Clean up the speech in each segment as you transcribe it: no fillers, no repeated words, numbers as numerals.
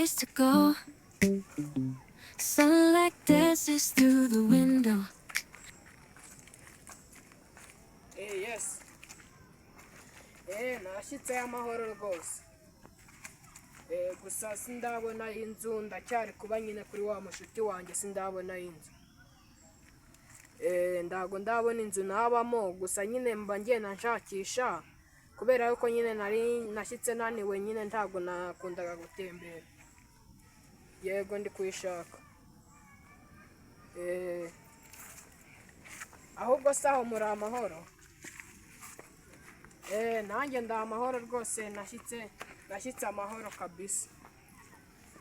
place to go. Sunlight dances through the window. Yes. Nashyitse amahoro rwose. Gusa sindabona inzu, ndacyari kuba nyine kuri wa mushuti wanjye, sindabona inzu. Ndago ndabona inzu nabamo, gusa nyine mba ngenda nshakisha kubera yuko nyine nashyitse naniwe, nyine ntago nakundaga gutembera. Yego ndi kuyishaka. Ahubwo saho muri amahoro. Nanjye nda amahoro rwose, nashyitse amahoro kabisa.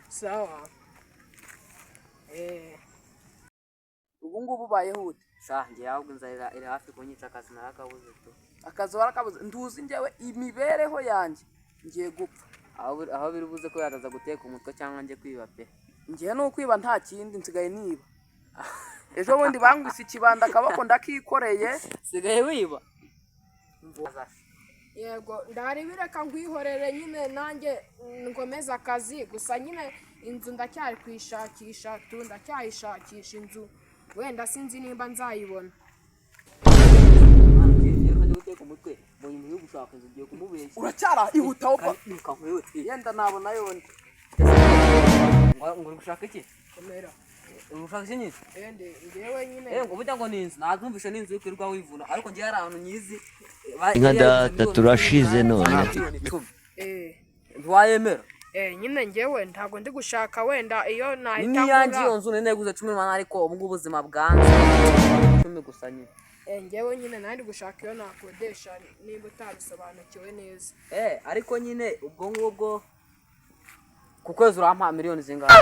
Sawa. Ubu ngubu ubayeho ute? Sha ngiye ahubwo inzara iri hafi kunyica, akazi narakabuze tu. Akazi warakabuze? Nduzi njyewe imibereho yanjye ngiye gupfa. Aho biri buze ko yaraza guteka umutwe cyangwa njye kwiba pe. Ngiye no kwiba nta kindi, nsigaye niba. Ejo bundi bangwise ikibanda akaboko ndakikoreye. Sigaye wiba? Yego ndari bireka ngwihorere nyine nanjye ngomeza akazi, gusa nyine inzu ndacyari kwishakisha tu, ndacyayishakisha inzu, wenda sinzi nimba nzayibona. Uracyara ihutaho pa. Yenda nabona yone. Ngo uri gushaka iki? Komera. Urushaka iki nyine? Ngewe nyine. Ngo burya ngo ni inzu, natumvishe ni inzu y'ukwirirwa wivuna, ariko ngiye hari ahantu nyizi. Inka data turashize none. Ntiwayemera? Nyine ngewe ntago ndi gushaka, wenda iyo nahita ngura. Niyanjye iyo nzu nene guze 18, ariko ubu ngubu ubuzima bwanze 10 gusa nyine. Ngewe nyine nandi gushaka iyo nakodesha, nimba utabisobanukiwe neza. Ariko nyine ubwo ngubwo ku kwezi urampa miliyoni zingahe?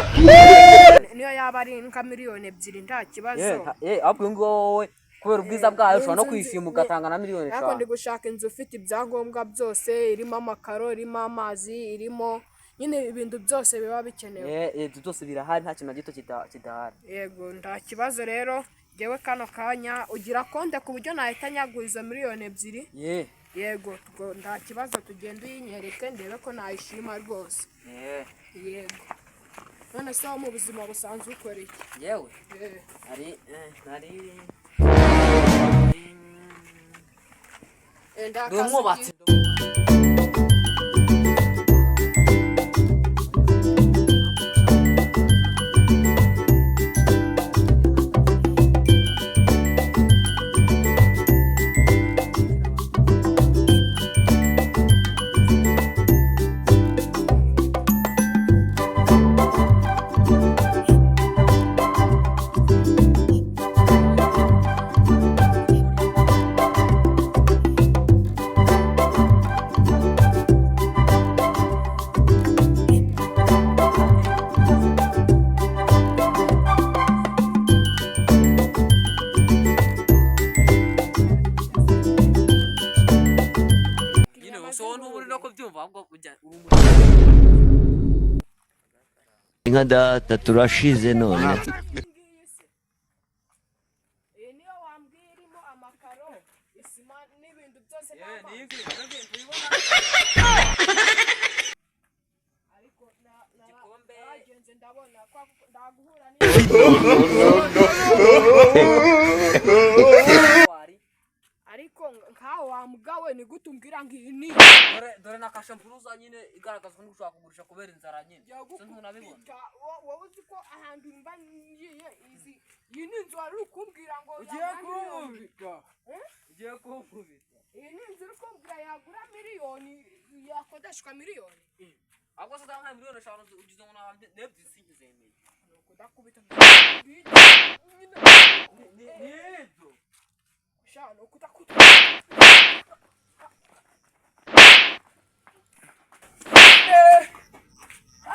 Niyo yaba ari nka miliyoni 2 nta kibazo. Ahubwo ngo wowe kubera ubwiza bwayo ushobora no kwishima ugatanga na miliyoni 5. Ariko ndi gushaka inzu ifite ibyangombwa byose, irimo amakaro, irimo amazi, irimo nyine ibintu byose biba bikenewe. Byose birahari, nta kintu na gito kidahari. Yego nta kibazo rero, ngewe kano kanya ugira konte ku buryo nahita nyaguriza miliyoni 2. Yego nta kibazo, tugenda uyinyereke ndebe ko nayishima rwose. Yego. None se mu buzima busanzwe ukora iki? Yewe ndi umwubatsi. Inka data turashize none. Niyo wambwiye irimo amakaro, isima n'ibintu byose ariko naragenze ndabona ndaguhura ariko nkaho wamugawe ni gute umbwira ngo iyi ni dore na kashampuruza nyine igaragaza ko ushaka kugurisha kubera inzara nyine. Ntunabibona wowe uzi ko ahantu mba ngiye iyi ni inzu wari ukumbwira ngo ugiye kunkubita. Iyi ni inzu uri kumbwira yagura miliyoni, yakodeshwa miliyoni. Ahubwo se nta miliyoni 5 ugize ngo nabyo nebyo singizemeye. Kudakubita Nido shano kudakubita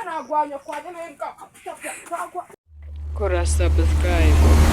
anagwanya kwa nyenga kapita. Kora subscribe.